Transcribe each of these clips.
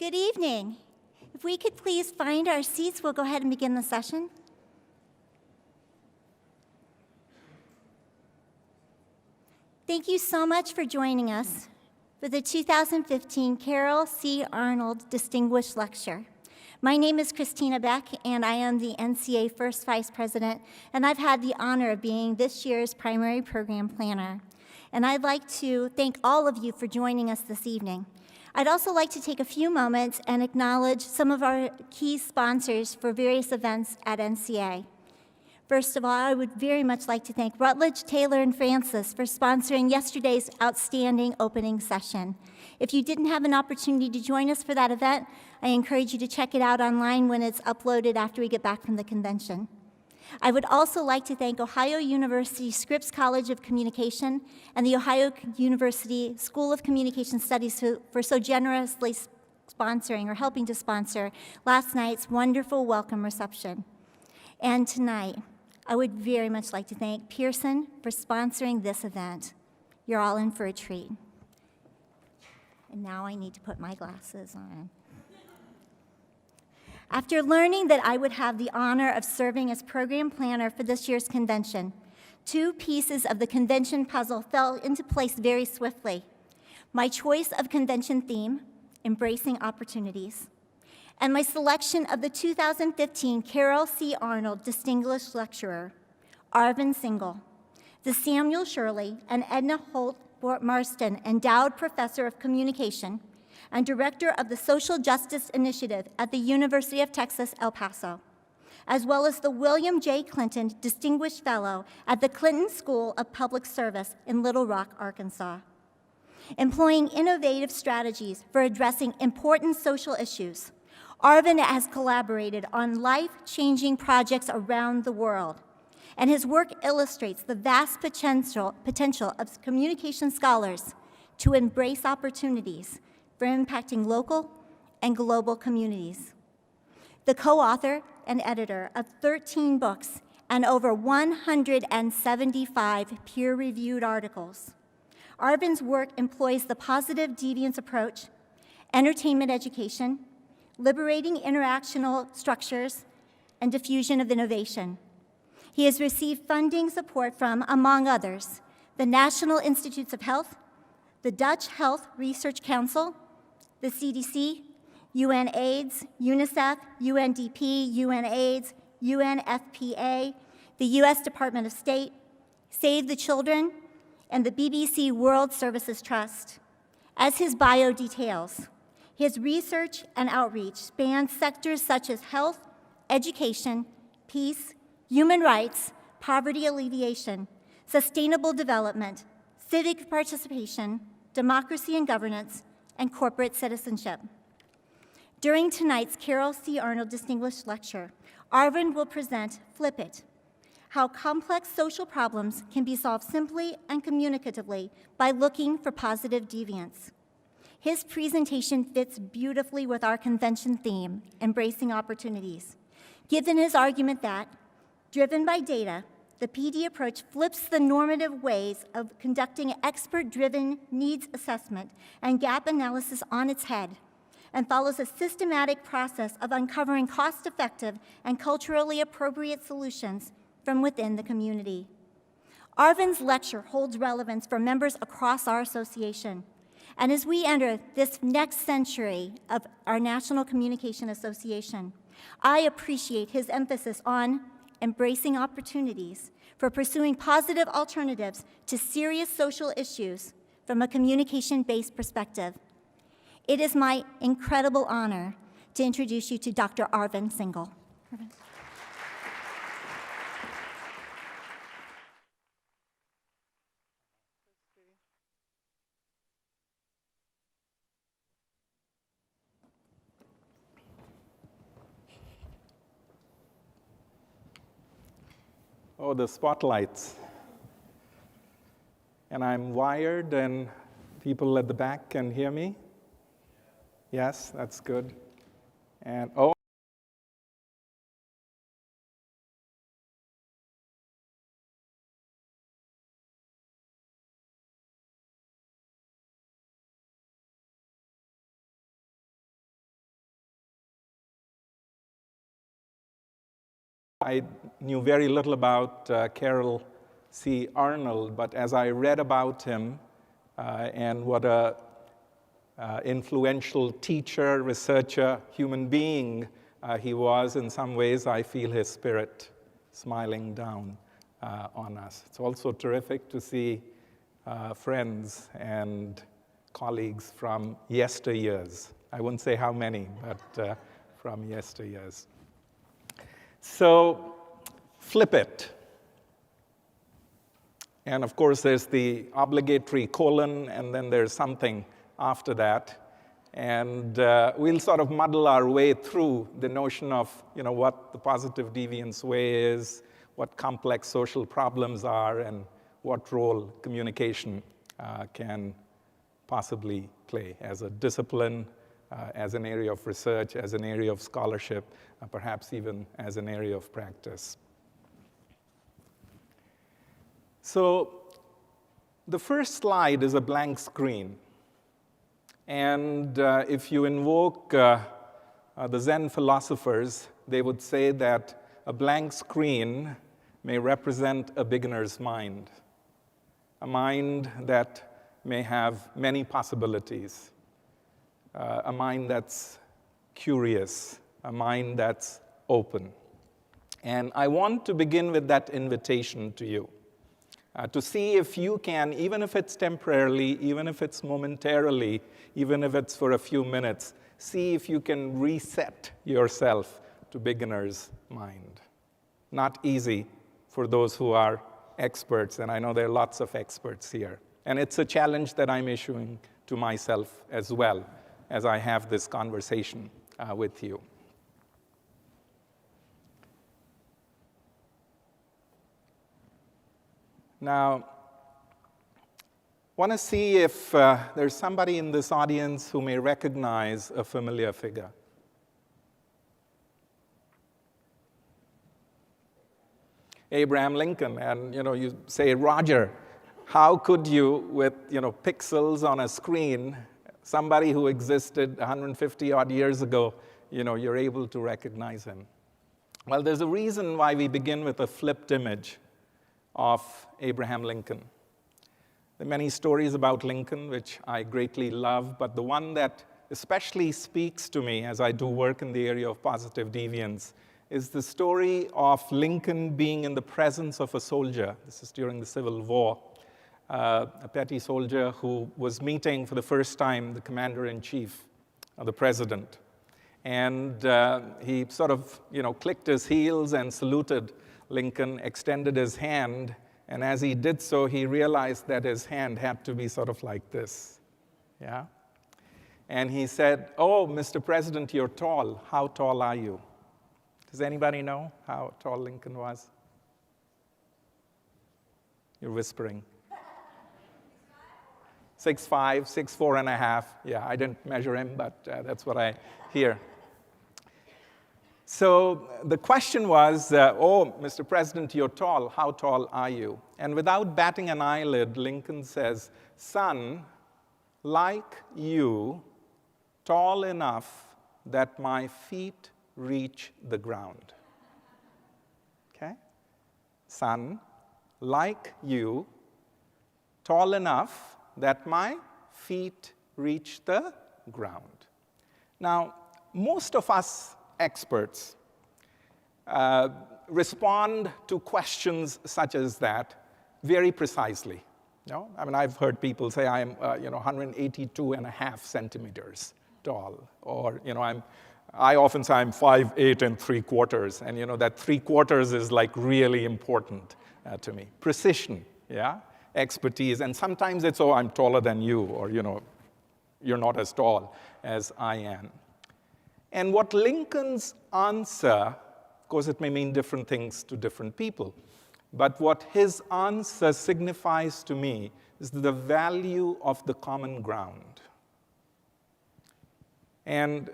Good evening. If we could please find our seats, we'll go ahead and begin the session. Thank you so much for joining us for the 2015 Carroll C. Arnold Distinguished Lecture. My name is Christina Beck, and I am the NCA First Vice President, and I've had the honor of being this year's primary program planner. And I'd like to thank all of you for joining us this evening. I'd also like to take a few moments and acknowledge some of our key sponsors for various events at NCA. First of all, I would very much like to thank Rutledge, Taylor, and Francis for sponsoring yesterday's outstanding opening session. If you didn't have an opportunity to join us for that event, I encourage you to check it out online when it's uploaded after we get back from the convention. I would also like to thank Ohio University Scripps College of Communication and the Ohio University School of Communication Studies for so generously sponsoring or helping to sponsor last night's wonderful welcome reception. And tonight, I would very much like to thank Pearson for sponsoring this event. You're all in for a treat. And now I need to put my glasses on. After learning that I would have the honor of serving as program planner for this year's convention, two pieces of the convention puzzle fell into place very swiftly. My choice of convention theme, Embracing Opportunities, and my selection of the 2015 Carroll C. Arnold Distinguished Lecturer, Arvin Singhal, the Samuel Shirley and Edna Holt Marston Endowed Professor of Communication and Director of the Social Justice Initiative at the University of Texas, El Paso, as well as the William J. Clinton Distinguished Fellow at the Clinton School of Public Service in Little Rock, Arkansas. Employing innovative strategies for addressing important social issues, Arvin has collaborated on life-changing projects around the world, and his work illustrates the vast potential of communication scholars to embrace opportunities for impacting local and global communities. The co-author and editor of 13 books and over 175 peer-reviewed articles, Arvin's work employs the positive deviance approach, entertainment education, liberating interactional structures, and diffusion of innovation. He has received funding support from, among others, the National Institutes of Health, the Dutch Health Research Council, the CDC, UNAIDS, UNICEF, UNDP, UNAIDS, UNFPA, the U.S. Department of State, Save the Children, and the BBC World Services Trust. As his bio details, his research and outreach spans sectors such as health, education, peace, human rights, poverty alleviation, sustainable development, civic participation, democracy and governance, and corporate citizenship. During tonight's Carroll C. Arnold Distinguished Lecture, Arvin will present Flip It, how complex social problems can be solved simply and communicatively by looking for positive deviance. His presentation fits beautifully with our convention theme, Embracing Opportunities, given his argument that, driven by data, the PD approach flips the normative ways of conducting expert-driven needs assessment and gap analysis on its head and follows a systematic process of uncovering cost-effective and culturally appropriate solutions from within the community. Arvin's lecture holds relevance for members across our association. And as we enter this next century of our National Communication Association, I appreciate his emphasis on embracing opportunities for pursuing positive alternatives to serious social issues from a communication-based perspective. It is my incredible honor to introduce you to Dr. Arvin Singhal. Oh, the spotlights. And I'm wired, and people at the back can hear me? Yes, that's good. And oh, I knew very little about Carroll C. Arnold, but as I read about him and what a influential teacher, researcher, human being he was, in some ways I feel his spirit smiling down on us. It's also terrific to see friends and colleagues from yesteryears. I wouldn't say how many, but from yesteryears. So, flip it. And of course, there's the obligatory colon, and then there's something after that. And we'll sort of muddle our way through the notion of, what the positive deviance way is, what complex social problems are, and what role communication can possibly play as a discipline, as an area of research, as an area of scholarship, perhaps even as an area of practice. So the first slide is a blank screen. And if you invoke the Zen philosophers, they would say that a blank screen may represent a beginner's mind, a mind that may have many possibilities, a mind that's curious, a mind that's open. And I want to begin with that invitation to you, to see if you can, even if it's temporarily, even if it's momentarily, even if it's for a few minutes, see if you can reset yourself to beginner's mind. Not easy for those who are experts, and I know there are lots of experts here. And it's a challenge that I'm issuing to myself as well as I have this conversation with you. Now, I want to see if there's somebody in this audience who may recognize a familiar figure. Abraham Lincoln, and you say, Roger, how could you, with pixels on a screen, somebody who existed 150 odd years ago, you're able to recognize him? Well, there's a reason why we begin with a flipped image of Abraham Lincoln. There are many stories about Lincoln, which I greatly love, but the one that especially speaks to me as I do work in the area of positive deviance is the story of Lincoln being in the presence of a soldier. This is during the Civil War. A petty soldier who was meeting for the first time the commander-in-chief, the president. And he sort of, clicked his heels and saluted Lincoln, extended his hand, and as he did so, he realized that his hand had to be sort of like this, yeah? And he said, "Oh, Mr. President, you're tall. How tall are you?" Does anybody know how tall Lincoln was? You're whispering. 6'5", 6'4 and a half. Yeah, I didn't measure him, but that's what I hear. So the question was, oh, Mr. President, you're tall. How tall are you? And without batting an eyelid, Lincoln says, "Son, like you, tall enough that my feet reach the ground." Okay? Son, like you, tall enough that my feet reach the ground. Now, most of us experts respond to questions such as that very precisely. I mean, I've heard people say I am 182 and a half centimeters tall, or I often say I'm 5'8" and 3/4, and that 3/4 is like really important to me. Precision, yeah, expertise, and sometimes it's, oh, I'm taller than you, or you're not as tall as I am. And what Lincoln's answer, of course, it may mean different things to different people, but what his answer signifies to me is the value of the common ground. And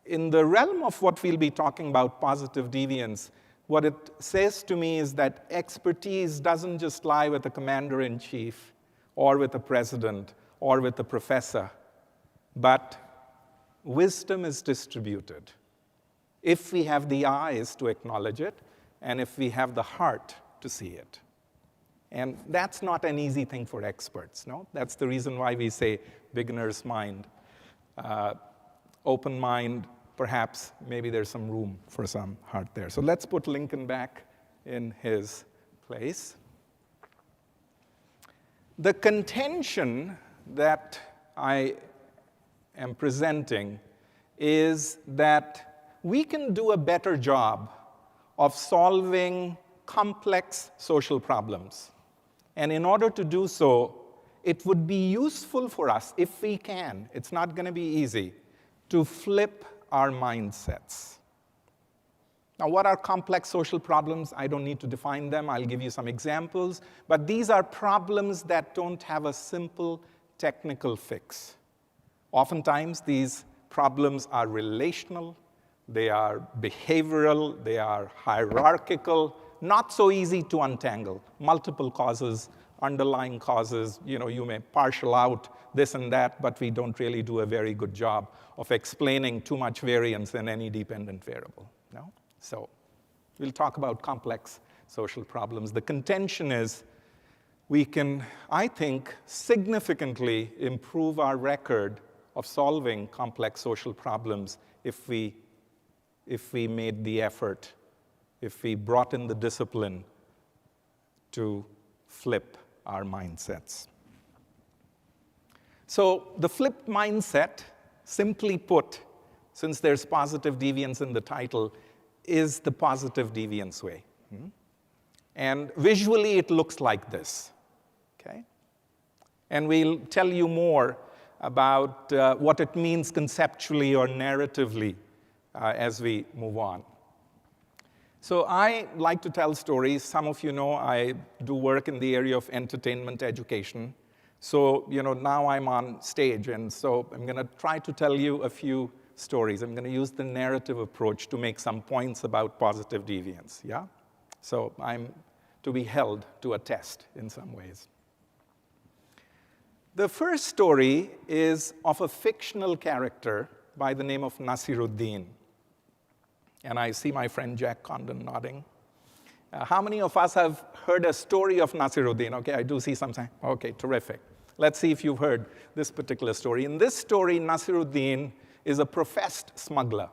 in the realm of what we'll be talking about, positive deviance, what it says to me is that expertise doesn't just lie with the commander-in-chief or with the president or with the professor, but wisdom is distributed. If we have the eyes to acknowledge it, and if we have the heart to see it. And that's not an easy thing for experts, no? That's the reason why we say beginner's mind. Open mind, perhaps, maybe there's some room for some heart there. So let's put Lincoln back in his place. The contention that I am presenting is that we can do a better job of solving complex social problems. And in order to do so, it would be useful for us, if we can, it's not going to be easy, to flip our mindsets. Now, what are complex social problems? I don't need to define them. I'll give you some examples. But these are problems that don't have a simple technical fix. Oftentimes, these problems are relational, they are behavioral, they are hierarchical, not so easy to untangle. Multiple causes, underlying causes, you may partial out this and that, but we don't really do a very good job of explaining too much variance in any dependent variable. No? So we'll talk about complex social problems. The contention is we can, I think, significantly improve our record of solving complex social problems if we made the effort, if we brought in the discipline to flip our mindsets. So the flipped mindset, simply put, since there's positive deviance in the title, is the positive deviance way. And visually, it looks like this. Okay? And we'll tell you more about what it means conceptually or narratively as we move on. So I like to tell stories. Some of you know I do work in the area of entertainment education. So, now I'm on stage, and so I'm going to try to tell you a few stories. I'm going to use the narrative approach to make some points about positive deviance, yeah? So I'm to be held to a test in some ways. The first story is of a fictional character by the name of Nasiruddin. And I see my friend Jack Condon nodding. How many of us have heard a story of Nasiruddin? Okay, I do see some. Okay, terrific. Let's see if you've heard this particular story. In this story, Nasiruddin is a professed smuggler.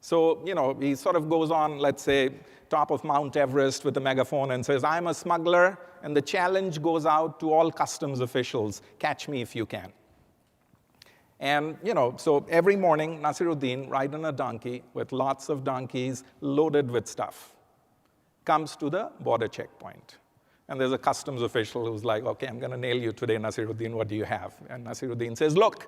So, he sort of goes on, let's say, top of Mount Everest with a megaphone and says, I'm a smuggler, and the challenge goes out to all customs officials, catch me if you can. And, so every morning, Nasiruddin, riding a donkey with lots of donkeys loaded with stuff, comes to the border checkpoint. And there's a customs official who's like, okay, I'm going to nail you today, Nasiruddin, what do you have? And Nasiruddin says, look.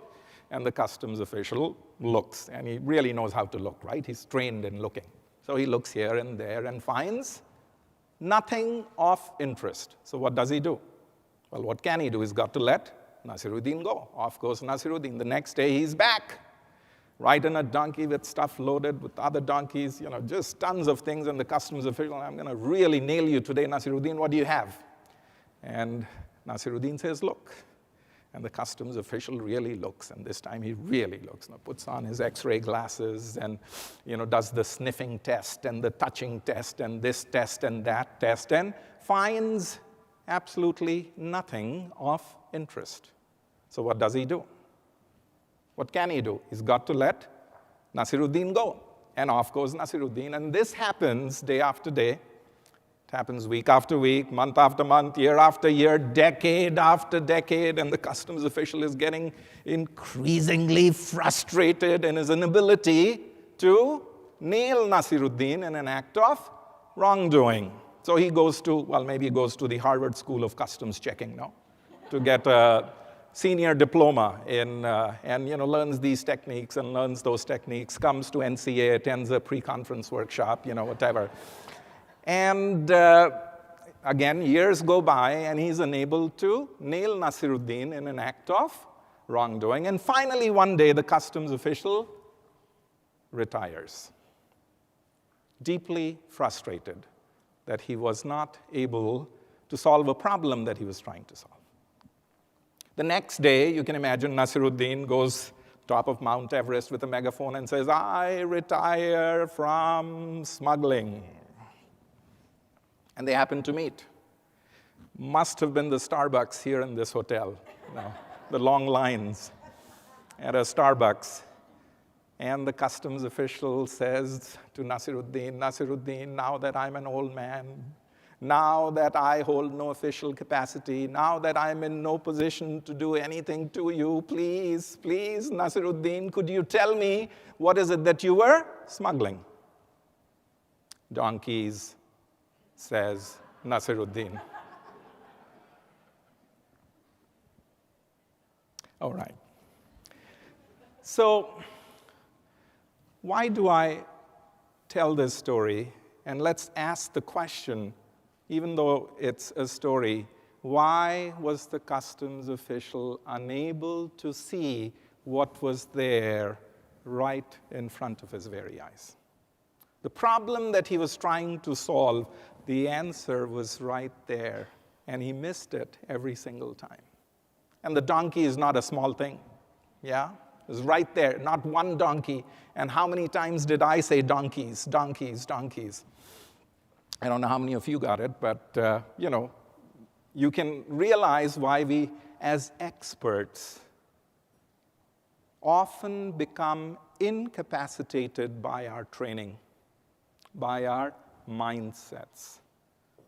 And the customs official looks, and he really knows how to look, right? He's trained in looking. So he looks here and there and finds nothing of interest. So what does he do? Well, what can he do? He's got to let Nasiruddin go. Off goes Nasiruddin. The next day, he's back, riding a donkey with stuff loaded with other donkeys, just tons of things. And the customs official, I'm going to really nail you today, Nasiruddin. What do you have? And Nasiruddin says, look. And the customs official really looks, and this time he really looks. Now puts on his X-ray glasses and, does the sniffing test and the touching test and this test and that test, and finds absolutely nothing of interest. So what does he do? What can he do? He's got to let Nasiruddin go. And off goes Nasiruddin. And this happens day after day. It happens week after week, month after month, year after year, decade after decade, and the customs official is getting increasingly frustrated in his inability to nail Nasiruddin in an act of wrongdoing. So he goes to, maybe he goes to the Harvard School of Customs Checking now to get a senior diploma in, and learns these techniques and learns those techniques, comes to NCA, attends a pre-conference workshop, whatever. And again, years go by, and he's unable to nail Nasiruddin in an act of wrongdoing. And finally, one day, the customs official retires, deeply frustrated that he was not able to solve a problem that he was trying to solve. The next day, you can imagine, Nasiruddin goes top of Mount Everest with a megaphone and says, I retire from smuggling. And they happened to meet. Must have been the Starbucks here in this hotel, the long lines at a Starbucks. And the customs official says to Nasiruddin, now that I'm an old man, now that I hold no official capacity, now that I'm in no position to do anything to you, please, Nasiruddin, could you tell me what is it that you were smuggling? Donkeys, says Nasiruddin. All right. So, why do I tell this story? And let's ask the question, even though it's a story, why was the customs official unable to see what was there right in front of his very eyes? The problem that he was trying to solve, the answer was right there, and he missed it every single time. And the donkey is not a small thing, yeah? It was right there, not one donkey. And how many times did I say donkeys, donkeys, donkeys? I don't know how many of you got it, but, you can realize why we, as experts, often become incapacitated by our training, by our mindsets.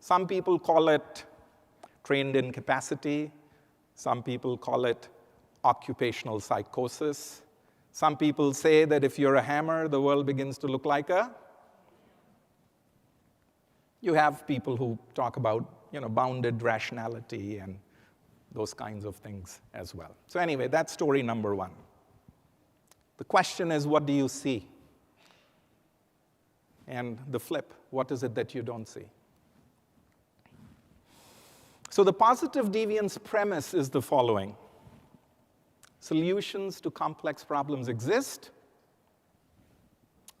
Some people call it trained incapacity. Some people call it occupational psychosis. Some people say that if you're a hammer, the world begins to look like a... You have people who talk about, bounded rationality and those kinds of things as well. So anyway, that's story number one. The question is, what do you see? And the flip, what is it that you don't see? So the positive deviance premise is the following. Solutions to complex problems exist.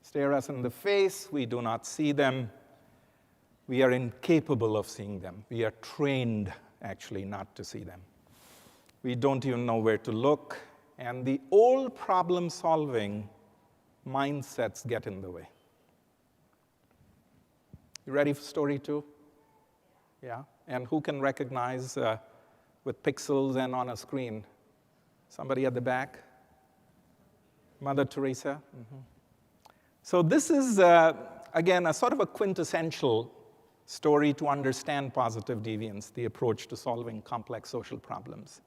Stare us in the face, we do not see them. We are incapable of seeing them. We are trained, actually, not to see them. We don't even know where to look. And the old problem-solving mindsets get in the way. You ready for story two? Yeah? And who can recognize with pixels and on a screen? Somebody at the back? Mother Teresa? Mm-hmm. So this is, again, a sort of a quintessential story to understand positive deviance, the approach to solving complex social problems.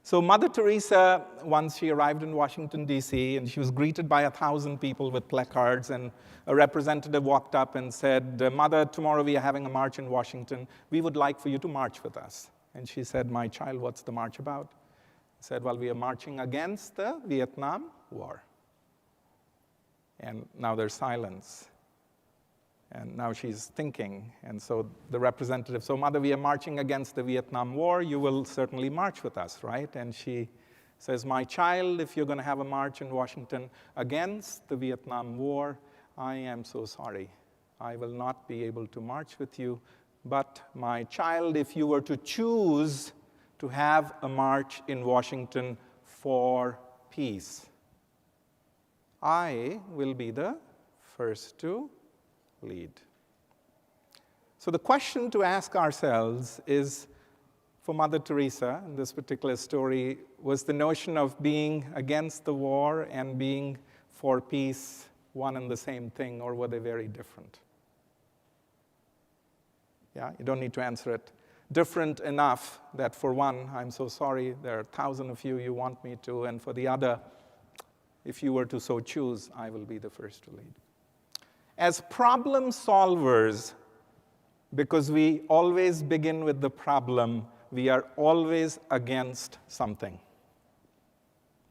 So Mother Teresa, once she arrived in Washington, D.C., and she was greeted by 1,000 people with placards, and a representative walked up and said, Mother, tomorrow we are having a march in Washington. We would like for you to march with us. And she said, my child, what's the march about? He said, well, we are marching against the Vietnam War. And now there's silence. And now she's thinking. And so the representative, so Mother, we are marching against the Vietnam War. You will certainly march with us, right? And she says, my child, if you're going to have a march in Washington against the Vietnam War, I am so sorry. I will not be able to march with you. But my child, if you were to choose to have a march in Washington for peace, I will be the first to lead. So the question to ask ourselves is, for Mother Teresa, in this particular story, was the notion of being against the war and being for peace one and the same thing, or were they very different? Yeah, you don't need to answer it. Different enough that for one, I'm so sorry, there are 1,000 of you want me to, and for the other, if you were to so choose, I will be the first to lead. As problem solvers, because we always begin with the problem, we are always against something.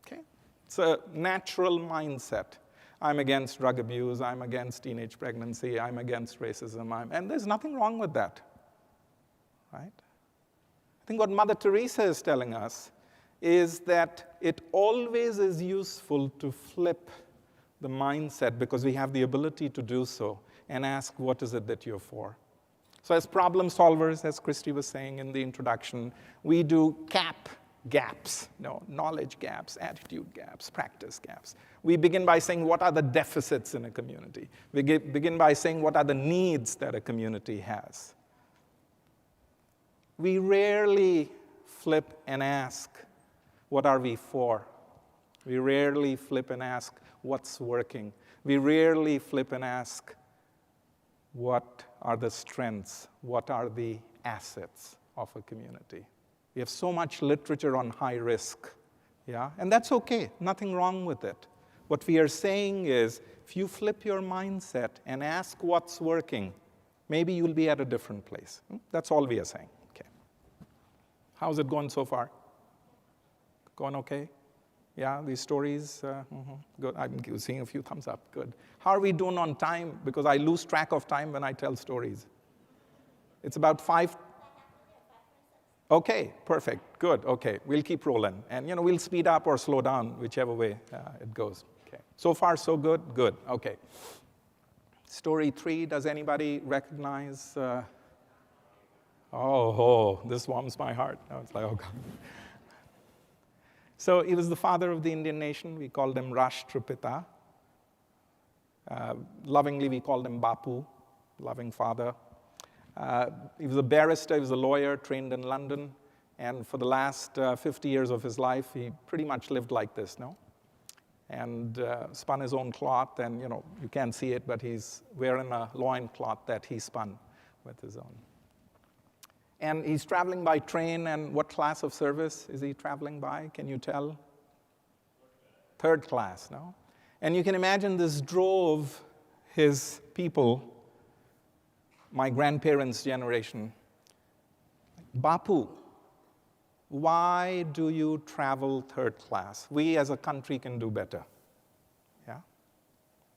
Okay? It's a natural mindset. I'm against drug abuse, I'm against teenage pregnancy, I'm against racism, and there's nothing wrong with that. Right? I think what Mother Teresa is telling us is that it always is useful to flip the mindset, because we have the ability to do so, and ask, what is it that you're for? So as problem solvers, as Christy was saying in the introduction, we do gaps, knowledge gaps, attitude gaps, practice gaps. We begin by saying, what are the deficits in a community? We begin by saying, what are the needs that a community has? we rarely flip and ask, what are we for? We rarely flip and ask, what's working? We rarely flip and ask, what are the strengths? What are the assets of a community? We have so much literature on high risk, yeah? And that's okay, nothing wrong with it. What we are saying is, if you flip your mindset and ask what's working, maybe you'll be at a different place. That's all we are saying, okay. How's it going so far? Going okay? Yeah, these stories, good. I'm seeing a few thumbs up, good. How are we doing on time? Because I lose track of time when I tell stories. It's about 5. Okay, perfect, good, okay. We'll keep rolling. And we'll speed up or slow down, whichever way it goes. Okay. So far, so good? Good, okay. Story 3, does anybody recognize? This warms my heart. I was like, oh, God. So he was the father of the Indian nation. We called him Rashtrapita. Lovingly, we called him Bapu, loving father. He was a barrister, he was a lawyer, trained in London. And for the last 50 years of his life, he pretty much lived like this, no? And spun his own cloth. And, you can't see it, but he's wearing a loincloth that he spun with his own. And he's traveling by train, and what class of service is he traveling by? Can you tell? Third class, no? And you can imagine this drove his people, my grandparents' generation. Bapu, why do you travel third class? We as a country can do better. Yeah?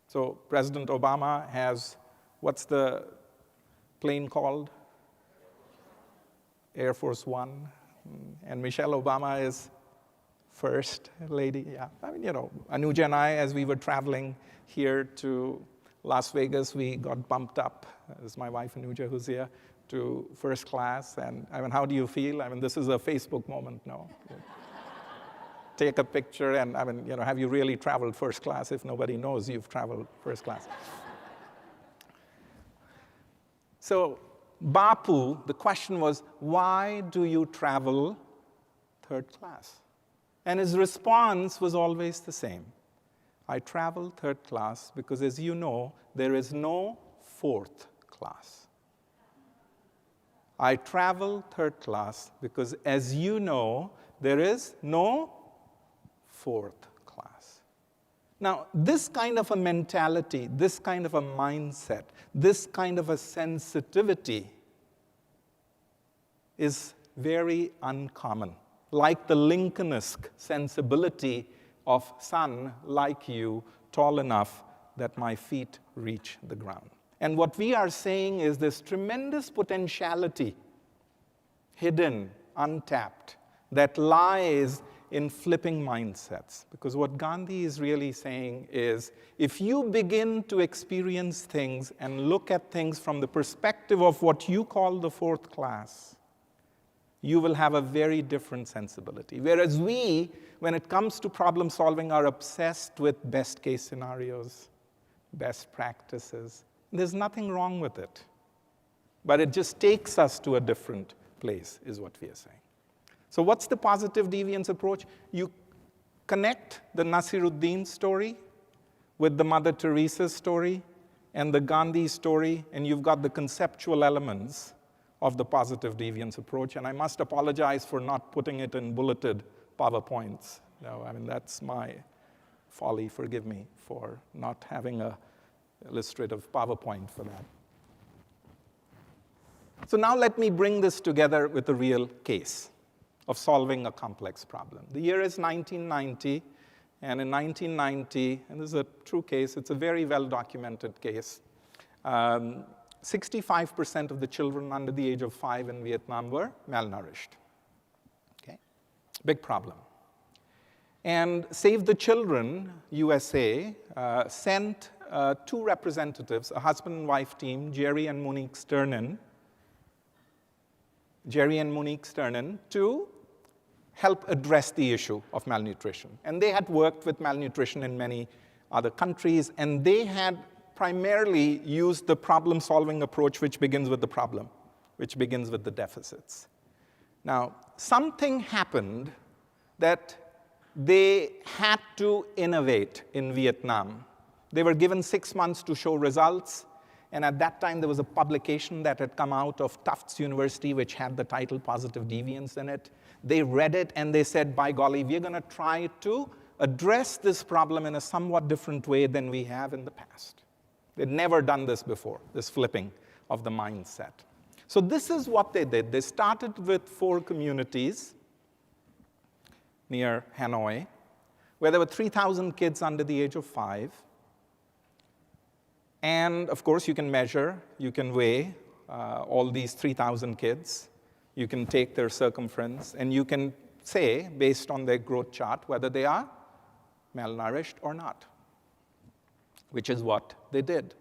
So President Obama has, what's the plane called? Air Force One, and Michelle Obama is first lady. Yeah, I mean, Anuja and I, as we were traveling here to Las Vegas, we got bumped up, as my wife Anuja, who's here, to first class. And I mean, how do you feel? I mean, this is a Facebook moment, no? Take a picture, and I mean, have you really traveled first class if nobody knows you've traveled first class? So, Bapu, the question was, why do you travel third class? And his response was always the same. I travel third class because, as you know, there is no fourth class. I travel third class because, as you know, there is no fourth class. Now, this kind of a mentality, this kind of a mindset, this kind of a sensitivity is very uncommon. Like the Lincolnesque sensibility of son like you, tall enough that my feet reach the ground. And what we are saying is this tremendous potentiality, hidden, untapped, that lies in flipping mindsets. Because what Gandhi is really saying is, if you begin to experience things and look at things from the perspective of what you call the fourth class, you will have a very different sensibility. Whereas we, when it comes to problem solving, are obsessed with best case scenarios, best practices. There's nothing wrong with it. But it just takes us to a different place, is what we are saying. So what's the positive deviance approach? You connect the Nasiruddin story with the Mother Teresa story and the Gandhi story, and you've got the conceptual elements of the positive deviance approach. And I must apologize for not putting it in bulleted PowerPoints. No, I mean, that's my folly. Forgive me for not having an illustrative PowerPoint for that. So now let me bring this together with a real case of solving a complex problem. The year is 1990, and in 1990, and this is a true case, it's a very well-documented case, 65% of the children under the age of 5 in Vietnam were malnourished. Okay? Big problem. And Save the Children USA sent 2 representatives, a husband and wife team, Jerry and Monique Sternin, to help address the issue of malnutrition. And they had worked with malnutrition in many other countries, and they had primarily used the problem-solving approach, which begins with the problem, which begins with the deficits. Now, something happened that they had to innovate in Vietnam. They were given 6 months to show results, and at that time there was a publication that had come out of Tufts University which had the title Positive Deviance in it. They read it and they said, by golly, we're going to try to address this problem in a somewhat different way than we have in the past. They'd never done this before, this flipping of the mindset. So this is what they did. They started with 4 communities near Hanoi, where there were 3,000 kids under the age of 5. And of course, you can measure, you can weigh all these 3,000 kids. You can take their circumference, and you can say, based on their growth chart, whether they are malnourished or not, which is what they did.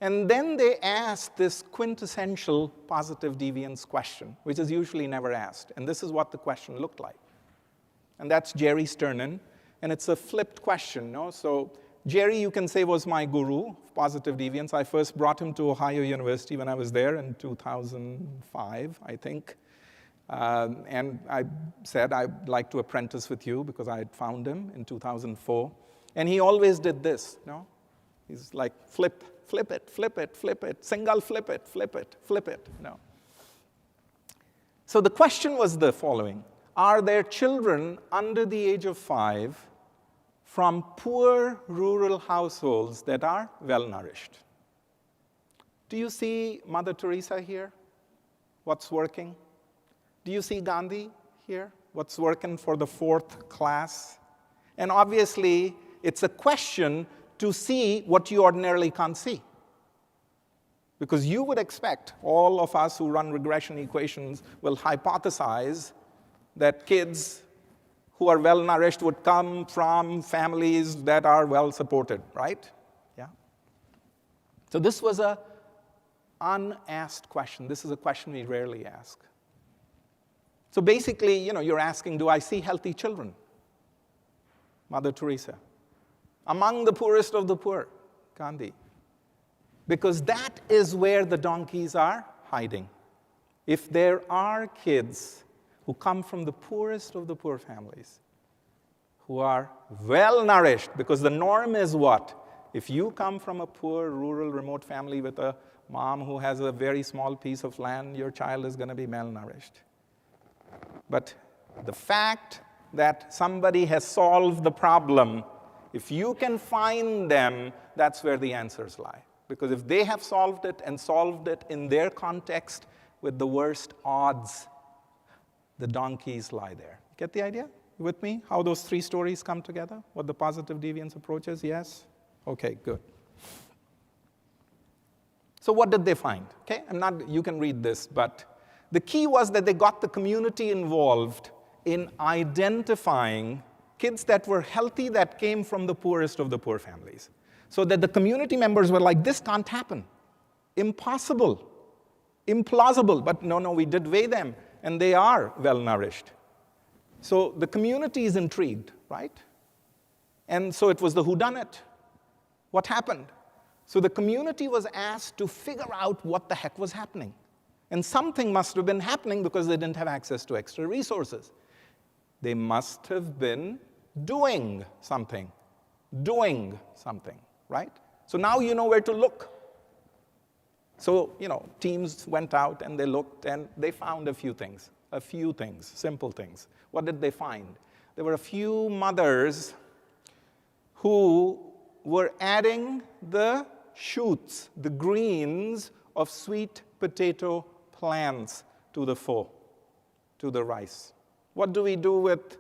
And then they asked this quintessential positive deviance question, which is usually never asked. And this is what the question looked like. And that's Jerry Sternin, and it's a flipped question. No? So Jerry, you can say, was my guru of positive deviance. I first brought him to Ohio University when I was there in 2005, I think. And I said, I'd like to apprentice with you because I had found him in 2004. And he always did this, no? He's like, flip it, flip it, flip it, single flip it, flip it, flip it, no. So the question was the following. Are there children under the age of 5 from poor rural households that are well-nourished? Do you see Mother Teresa here? What's working? Do you see Gandhi here? What's working for the 4th class? And obviously, it's a question to see what you ordinarily can't see. Because you would expect all of us who run regression equations will hypothesize that kids who are well-nourished would come from families that are well-supported, right? Yeah. So this was an unasked question. This is a question we rarely ask. So basically, you're asking, do I see healthy children? Mother Teresa. Among the poorest of the poor, Gandhi. Because that is where the donkeys are hiding. If there are kids who come from the poorest of the poor families, who are well-nourished, because the norm is what? If you come from a poor, rural, remote family with a mom who has a very small piece of land, your child is going to be malnourished. But the fact that somebody has solved the problem, if you can find them, that's where the answers lie. Because if they have solved it and solved it in their context with the worst odds, the donkeys lie there. Get the idea? You with me? How those 3 stories come together? What the positive deviance approach is? Yes? Okay, good. So what did they find? Okay, you can read this, but the key was that they got the community involved in identifying kids that were healthy that came from the poorest of the poor families. So that the community members were like, this can't happen. Impossible. Implausible. But no, we did weigh them, and they are well-nourished. So the community is intrigued, right? And so it was the whodunit. What happened? So the community was asked to figure out what the heck was happening. And something must have been happening because they didn't have access to extra resources. They must have been doing something. Right? So now you know where to look. So, teams went out and they looked and they found a few things, simple things. What did they find? There were a few mothers who were adding the shoots, the greens of sweet potato plants to the pho, to the rice. What do we do with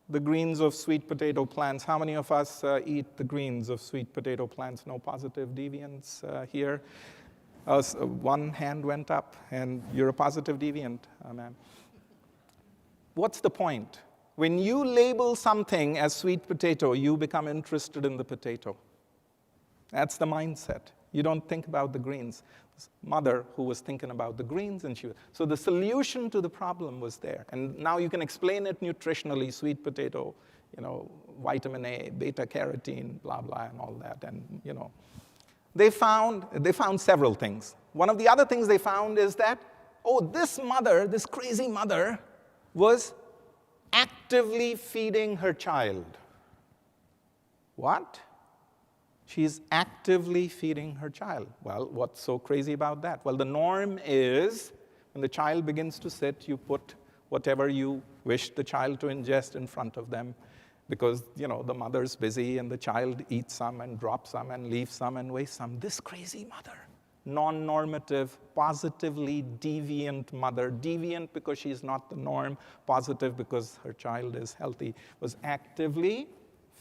the greens of sweet potato plants? How many of us eat the greens of sweet potato plants? No positive deviants here. One hand went up, and you're a positive deviant, ma'am. What's the point? When you label something as sweet potato, you become interested in the potato. That's the mindset. You don't think about the greens. Mother who was thinking about the greens, and so the solution to the problem was there. And now you can explain it nutritionally, sweet potato, vitamin A, beta carotene, blah, blah, and all that. And, they found several things. One of the other things they found is that Oh, this mother, this crazy mother, was actively feeding her child. What? She's actively feeding her child. Well, what's so crazy about that? Well, the norm is when the child begins to sit, you put whatever you wish the child to ingest in front of them because, the mother's busy and the child eats some and drops some and leaves some and wastes some. This crazy mother, non-normative, positively deviant mother, deviant because she's not the norm, positive because her child is healthy, was actively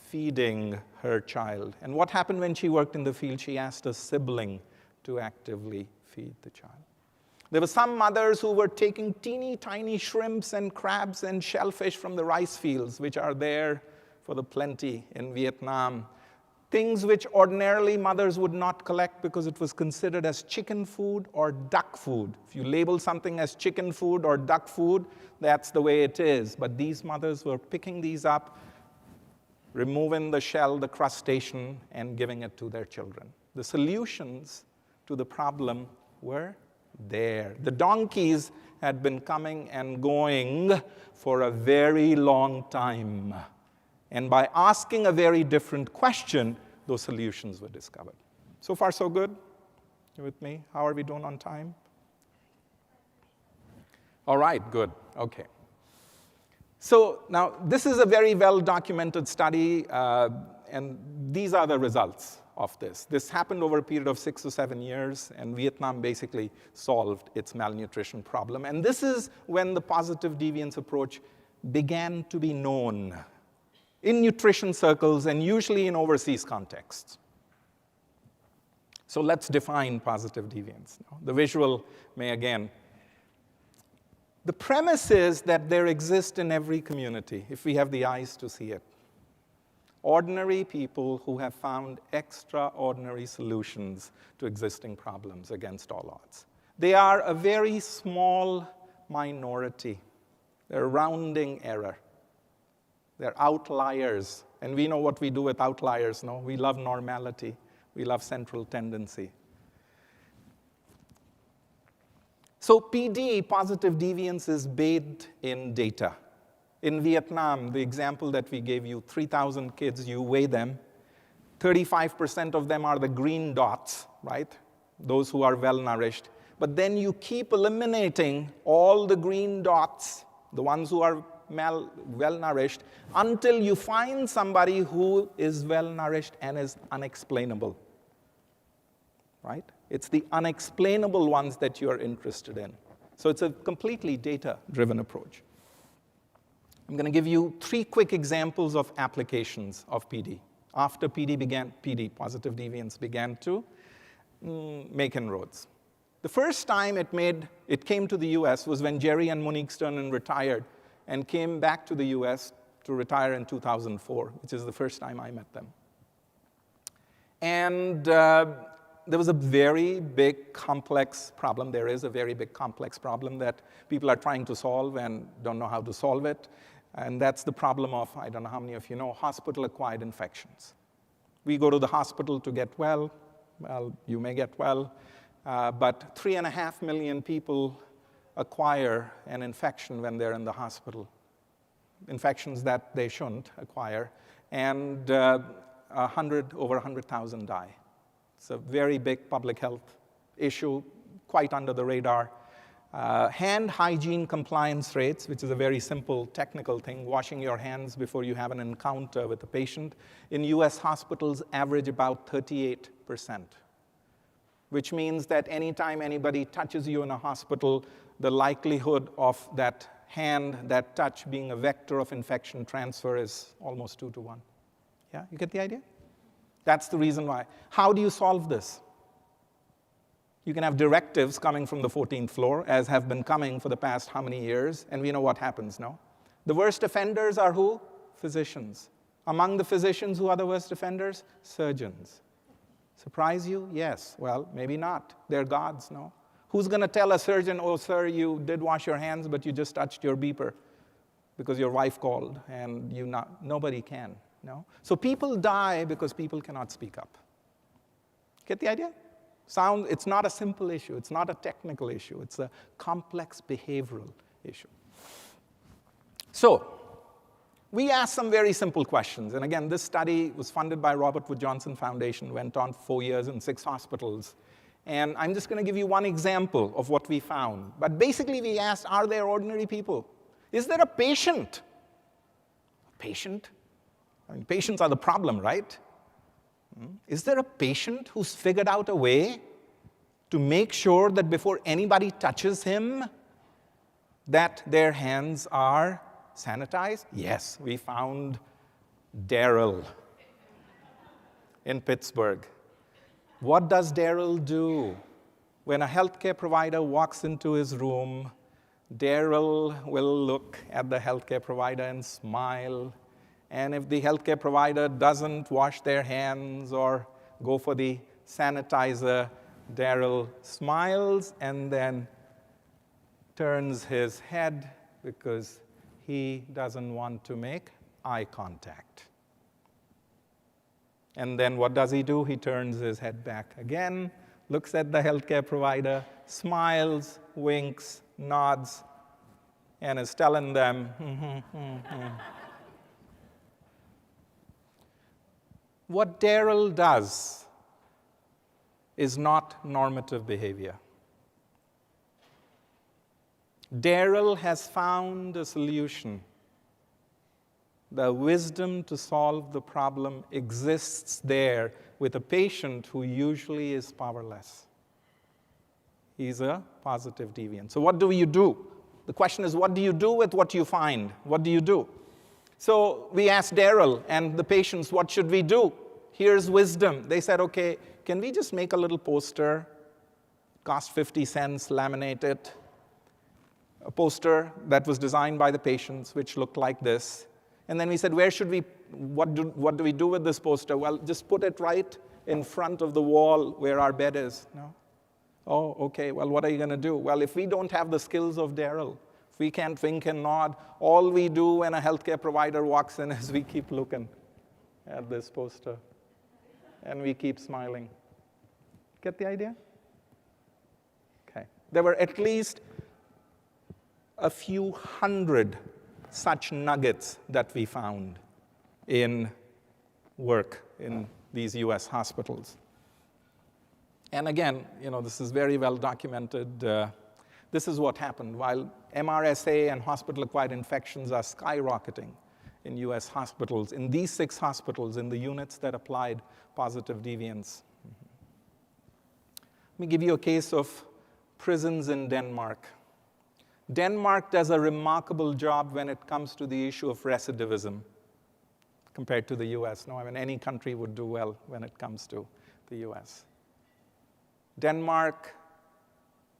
feeding her child. And what happened when she worked in the field? She asked a sibling to actively feed the child. There were some mothers who were taking teeny tiny shrimps and crabs and shellfish from the rice fields, which are there for the plenty in Vietnam. Things which ordinarily mothers would not collect because it was considered as chicken food or duck food. If you label something as chicken food or duck food, that's the way it is. But these mothers were picking these up, removing the shell, the crustacean, and giving it to their children. The solutions to the problem were there. The donkeys had been coming and going for a very long time. And by asking a very different question, those solutions were discovered. So far, so good? You with me? How are we doing on time? All right, good. Okay. So now, this is a very well-documented study, and these are the results of this. This happened over a period of 6 to 7 years, and Vietnam basically solved its malnutrition problem. And this is when the positive deviance approach began to be known in nutrition circles and usually in overseas contexts. So let's define positive deviance. Now, the visual may again. The premise is that there exists in every community, if we have the eyes to see it, ordinary people who have found extraordinary solutions to existing problems against all odds. They are a very small minority. They're rounding error. They're outliers. And we know what we do with outliers, no? We love normality. We love central tendency. So PD, positive deviance, is bathed in data. In Vietnam, the example that we gave you, 3,000 kids, you weigh them. 35% of them are the green dots, right? Those who are well-nourished. But then you keep eliminating all the green dots, the ones who are well-nourished, until you find somebody who is well-nourished and is unexplainable, right? It's the unexplainable ones that you're interested in. So it's a completely data-driven approach. I'm going to give you 3 quick examples of applications of PD. After PD, positive deviance, began to make inroads. The first time it came to the US was when Jerry and Monique Sternin retired and came back to the US to retire in 2004, which is the first time I met them. And there was a very big, complex problem. There is a very big, complex problem that people are trying to solve and don't know how to solve it. And that's the problem of, I don't know how many of you know, hospital-acquired infections. We go to the hospital to get well. Well, you may get well. But 3.5 million people acquire an infection when they're in the hospital. Infections that they shouldn't acquire. And over 100,000 die. It's a very big public health issue, quite under the radar. Hand hygiene compliance rates, which is a very simple technical thing, washing your hands before you have an encounter with a patient, in US hospitals average about 38%, which means that anytime anybody touches you in a hospital, the likelihood of that hand, that touch being a vector of infection transfer is almost 2 to 1. Yeah, you get the idea? That's the reason why. How do you solve this? You can have directives coming from the 14th floor, as have been coming for the past how many years, and we know what happens, no? The worst offenders are who? Physicians. Among the physicians, who are the worst offenders? Surgeons. Surprise you? Yes. Well, maybe not. They're gods, no? Who's going to tell a surgeon, oh, sir, you did wash your hands, but you just touched your beeper because your wife called, and nobody can, no? So people die because people cannot speak up. Get the idea? It's not a simple issue. It's not a technical issue. It's a complex behavioral issue. So we asked some very simple questions. And again, this study was funded by Robert Wood Johnson Foundation, went on 4 years in 6 hospitals. And I'm just going to give you one example of what we found. But basically, we asked, are there ordinary people? Is there a patient? A patient? I mean, patients are the problem, right? Is there a patient who's figured out a way to make sure that before anybody touches him, that their hands are sanitized? Yes, we found Daryl in Pittsburgh. What does Daryl do? When a healthcare provider walks into his room, Daryl will look at the healthcare provider and smile. And if the healthcare provider doesn't wash their hands or go for the sanitizer, Daryl smiles and then turns his head because he doesn't want to make eye contact. And then what does he do? He turns his head back again, looks at the healthcare provider, smiles, winks, nods, and is telling them, What Daryl does is not normative behavior. Daryl has found a solution. The wisdom to solve the problem exists there with a patient who usually is powerless. He's a positive deviant. So what do you do? The question is, what do you do with what you find? What do you do? So we asked Daryl and the patients, what should we do? Here's wisdom. They said, okay, can we just make a little poster? Cost 50 cents, laminate it. A poster that was designed by the patients, which looked like this. And then we said, what do we do with this poster? Well, just put it right in front of the wall where our bed is. No? Oh, okay, well, what are you going to do? Well, if we don't have the skills of Daryl, if we can't wink and nod, all we do when a healthcare provider walks in is we keep looking at this poster. And we keep smiling. Get the idea? Okay. There were at least a few hundred such nuggets that we found in work in these US hospitals. And again, this is very well documented. This is what happened. While MRSA and hospital-acquired infections are skyrocketing in US hospitals, in these 6 hospitals, in the units that applied positive deviance. Let me give you a case of prisons in Denmark. Denmark does a remarkable job when it comes to the issue of recidivism compared to the US. No, I mean, any country would do well when it comes to the US. Denmark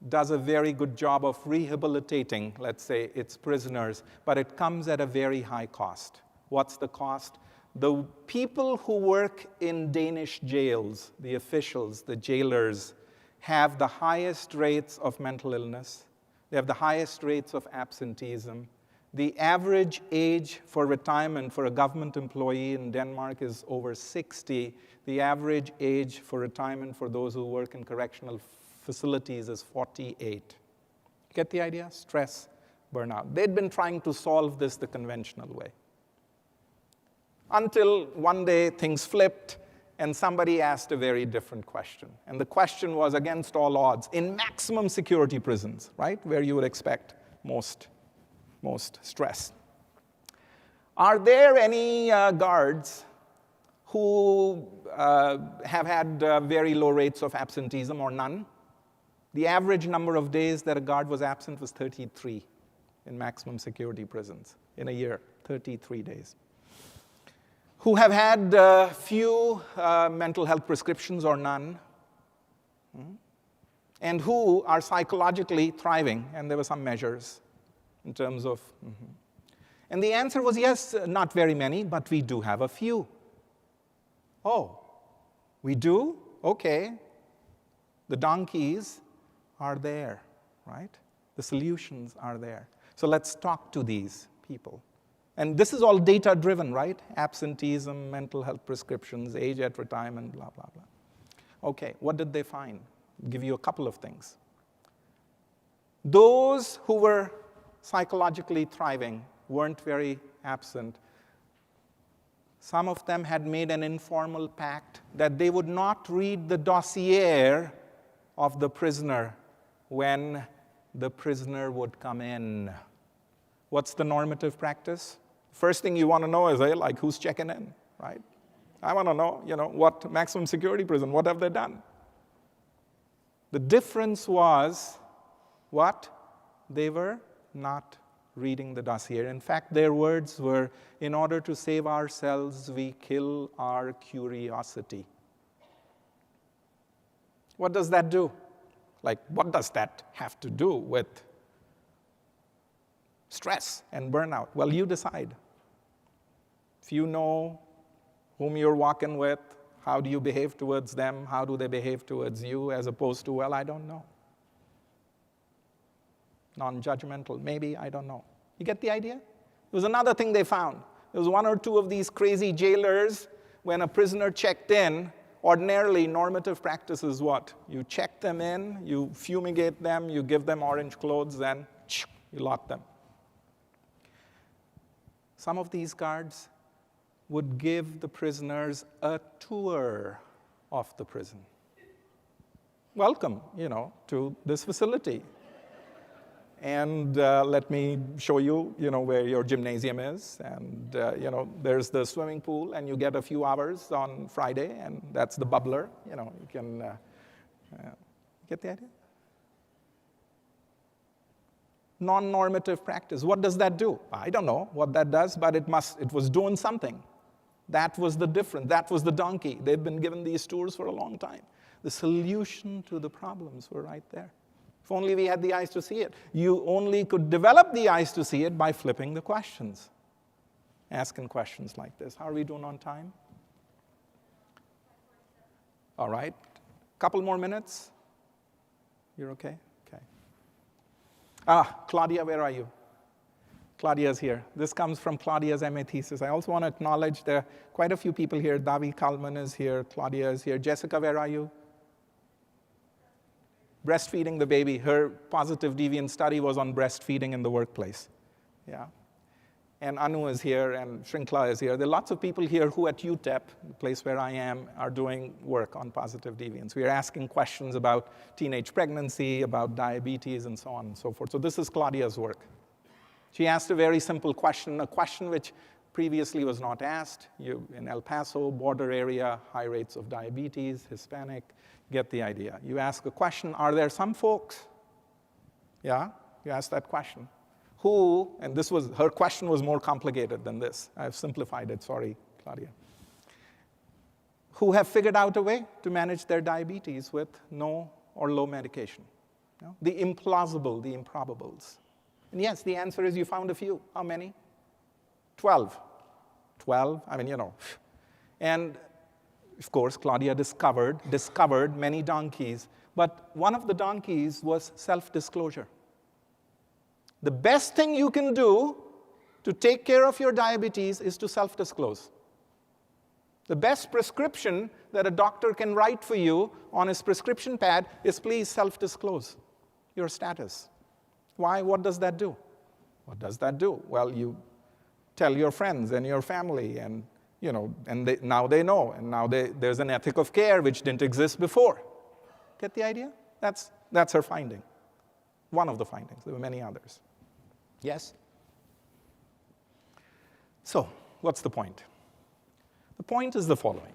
does a very good job of rehabilitating, let's say, its prisoners, but it comes at a very high cost. What's the cost? The people who work in Danish jails, the officials, the jailers, have the highest rates of mental illness. They have the highest rates of absenteeism. The average age for retirement for a government employee in Denmark is over 60. The average age for retirement for those who work in correctional facilities is 48. Get the idea? Stress, burnout. They'd been trying to solve this the conventional way. Until one day things flipped and somebody asked a very different question. And the question was against all odds. In maximum security prisons, right, where you would expect most stress, are there any guards who have had very low rates of absenteeism or none? The average number of days that a guard was absent was 33 in maximum security prisons in a year, 33 days. Who have had few mental health prescriptions or none, and who are psychologically thriving, and there were some measures in terms of, And the answer was yes, not very many, but we do have a few. Oh, we do? Okay. The donkeys are there, right? The solutions are there. So let's talk to these people. And this is all data-driven, right? Absenteeism, mental health prescriptions, age at retirement, blah, blah, blah. Okay, what did they find? give you a couple of things. Those who were psychologically thriving weren't very absent. Some of them had made an informal pact that they would not read the dossier of the prisoner when the prisoner would come in. What's the normative practice? First thing you want to know is, hey, like, who's checking in, right? I want to know, what maximum security prison, what have they done? The difference was what? They were not reading the dossier. In fact, their words were, in order to save ourselves, we kill our curiosity. What does that do? Like, what does that have to do with stress and burnout? Well, you decide. If you know whom you're walking with, how do you behave towards them? How do they behave towards you? As opposed to, well, I don't know. Non-judgmental, maybe, I don't know. You get the idea? There was another thing they found. There was one or two of these crazy jailers, when a prisoner checked in, ordinarily normative practice is what? You check them in, you fumigate them, you give them orange clothes, and you lock them. Some of these guards would give the prisoners a tour of the prison. Welcome, to this facility. And let me show you, where your gymnasium is. And, there's the swimming pool, and you get a few hours on Friday, and that's the bubbler. You can get the idea? Non-normative practice. What does that do? I don't know what that does, but it was doing something. That was the difference. That was the donkey. They've been given these tours for a long time. The solution to the problems were right there. If only we had the eyes to see it. You only could develop the eyes to see it by flipping the questions. Asking questions like this. How are we doing on time? All right. Couple more minutes. You're okay? Okay. Claudia, where are you? Claudia's here. This comes from Claudia's MA thesis. I also want to acknowledge there are quite a few people here. Davi Kalman is here. Claudia is here. Jessica, where are you? Breastfeeding the baby. Her positive deviant study was on breastfeeding in the workplace. Yeah. And Anu is here, and Shrinkla is here. There are lots of people here who at UTEP, the place where I am, are doing work on positive deviance. We are asking questions about teenage pregnancy, about diabetes, and so on and so forth. So this is Claudia's work. She asked a very simple question, a question which previously was not asked. You, in El Paso, border area, high rates of diabetes, Hispanic, get the idea. You ask a question, are there some folks? Yeah, you ask that question. Who, and her question was more complicated than this. I've simplified it, sorry, Claudia. Who have figured out a way to manage their diabetes with no or low medication? The implausible, the improbables. And yes, the answer is you found a few. How many? 12. 12, And of course, Claudia discovered many donkeys. But one of the donkeys was self-disclosure. The best thing you can do to take care of your diabetes is to self-disclose. The best prescription that a doctor can write for you on his prescription pad is please self-disclose your status. Why? What does that do? What does that do? Well, you tell your friends and your family, and now they know, and now there's an ethic of care which didn't exist before. Get the idea? That's her finding. One of the findings. There were many others. Yes? So, what's the point? The point is the following.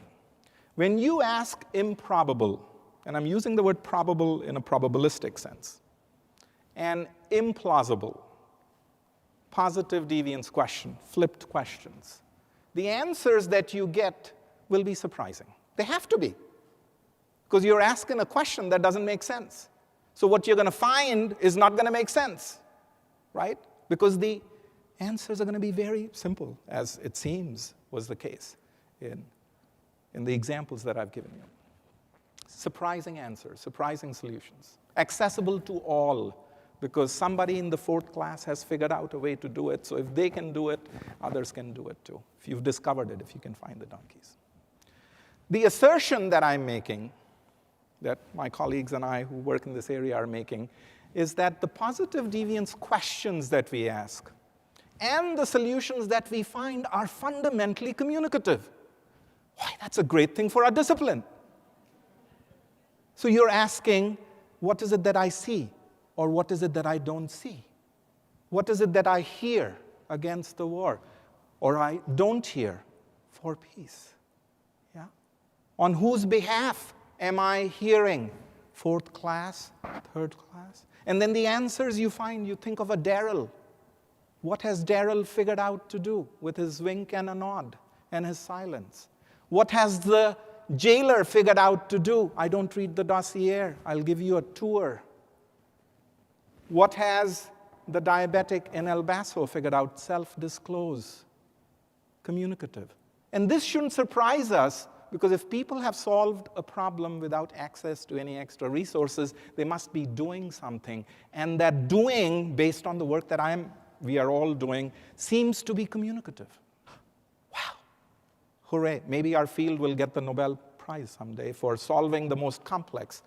When you ask improbable, and I'm using the word probable in a probabilistic sense, and implausible, positive deviance question, flipped questions, the answers that you get will be surprising. They have to be. Because you're asking a question that doesn't make sense. So what you're going to find is not going to make sense, right? Because the answers are going to be very simple, as it seems was the case in the examples that I've given you. Surprising answers, surprising solutions, accessible to all, because somebody in the fourth class has figured out a way to do it. So if they can do it, others can do it too. If you've discovered it, if you can find the donkeys. The assertion that I'm making, that my colleagues and I who work in this area are making is that the positive deviance questions that we ask and the solutions that we find are fundamentally communicative. Why, that's a great thing for our discipline. So you're asking, what is it that I see? Or what is it that I don't see? What is it that I hear against the war? Or I don't hear for peace? Yeah? On whose behalf am I hearing? Fourth class? Third class? And then the answers you find, you think of a Darrell. What has Darrell figured out to do with his wink and a nod and his silence? What has the jailer figured out to do? I don't read the dossier. I'll give you a tour. What has the diabetic in El Paso figured out? Self-disclose. Communicative. And this shouldn't surprise us, because if people have solved a problem without access to any extra resources, they must be doing something. And that doing, based on the work that we are all doing, seems to be communicative. Wow. Hooray. Maybe our field will get the Nobel Prize someday for solving the most complex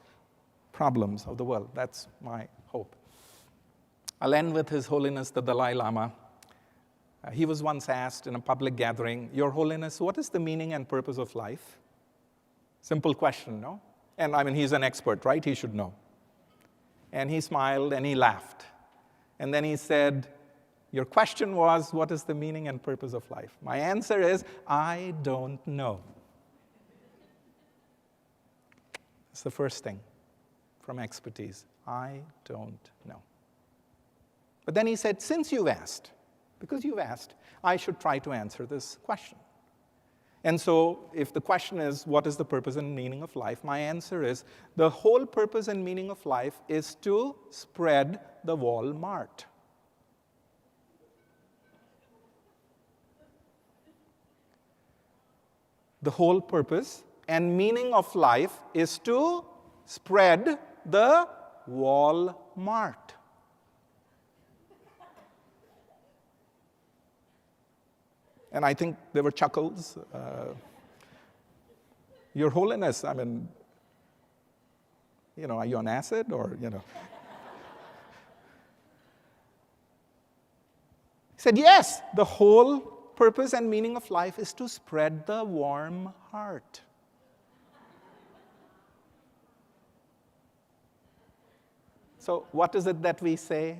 problems of the world. That's my hope. I'll end with His Holiness the Dalai Lama. He was once asked in a public gathering, Your Holiness, what is the meaning and purpose of life? Simple question, no? And I mean, he's an expert, right? He should know. And he smiled and he laughed. And then he said, your question was, what is the meaning and purpose of life? My answer is, I don't know. It's the first thing from expertise. I don't know. But then he said, since you've asked, because you've asked, I should try to answer this question. And so if the question is, what is the purpose and meaning of life? My answer is, the whole purpose and meaning of life is to spread the Walmart. The whole purpose and meaning of life is to spread the Walmart. And I think there were chuckles. Your Holiness, I mean, are you on acid or, He said, yes, the whole purpose and meaning of life is to spread the warm heart. So what is it that we say?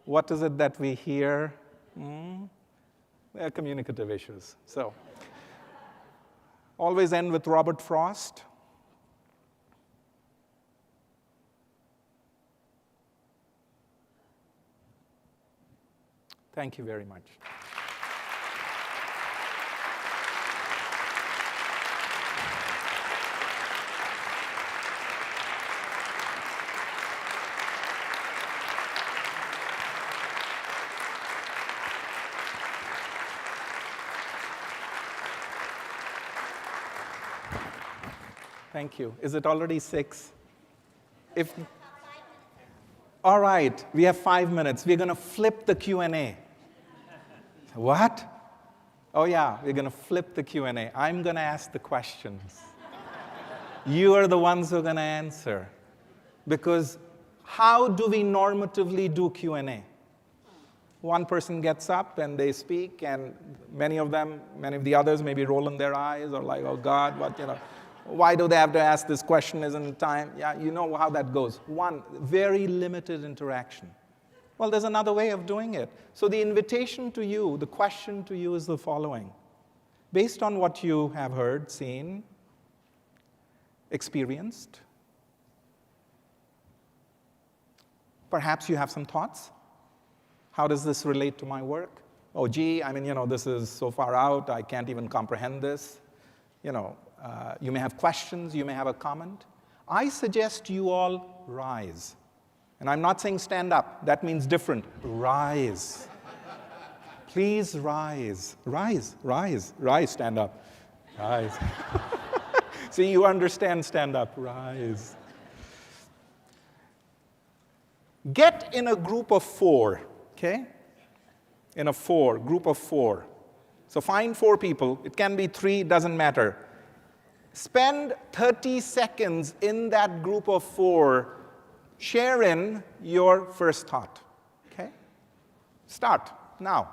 What is it that we hear? They're communicative issues. So, always end with Robert Frost. Thank you very much. Thank you. Is it already 6? All right, we have 5 minutes. We're going to flip the Q&A. What? Oh yeah, we're going to flip the Q&A. I'm going to ask the questions. You are the ones who are going to answer. Because how do we normatively do Q&A? One person gets up and they speak, and many of the others maybe rolling their eyes or like, oh God, what, why do they have to ask this question? Isn't it time? Yeah, you know how that goes. One, very limited interaction. Well, there's another way of doing it. So the invitation to you, the question to you is the following. Based on what you have heard, seen, experienced, perhaps you have some thoughts. How does this relate to my work? Oh, gee, this is so far out, I can't even comprehend this. You may have questions, you may have a comment. I suggest you all rise. And I'm not saying stand up. That means different. Rise. Please rise. Rise, rise, rise, stand up. Rise. See, you understand stand up. Rise. Get in a group of 4, okay? In a group of 4. So find 4 people. It can be 3, doesn't matter. Spend 30 seconds in that group of 4 sharing your first thought. Okay? Start now.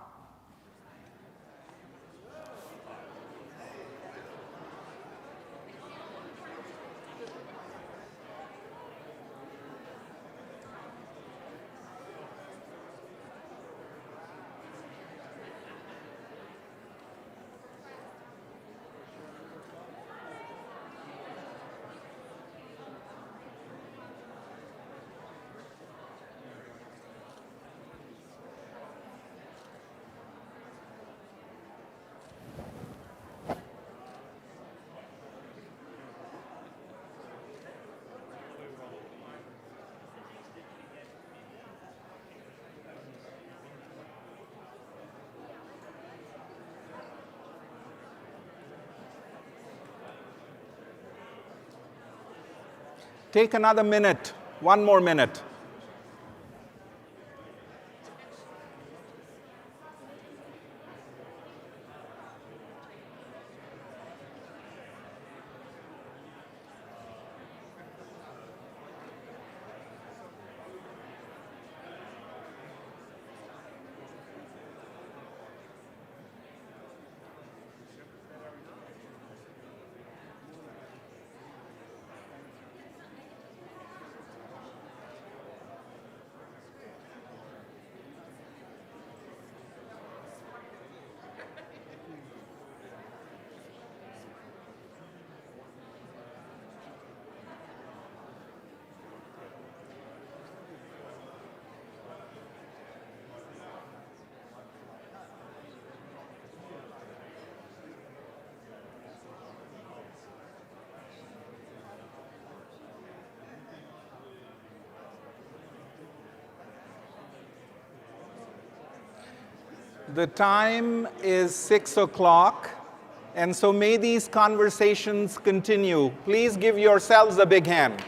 Take another minute, 1 more minute. The time is 6 o'clock, and so may these conversations continue. Please give yourselves a big hand.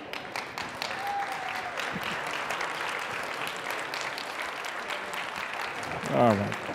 All right.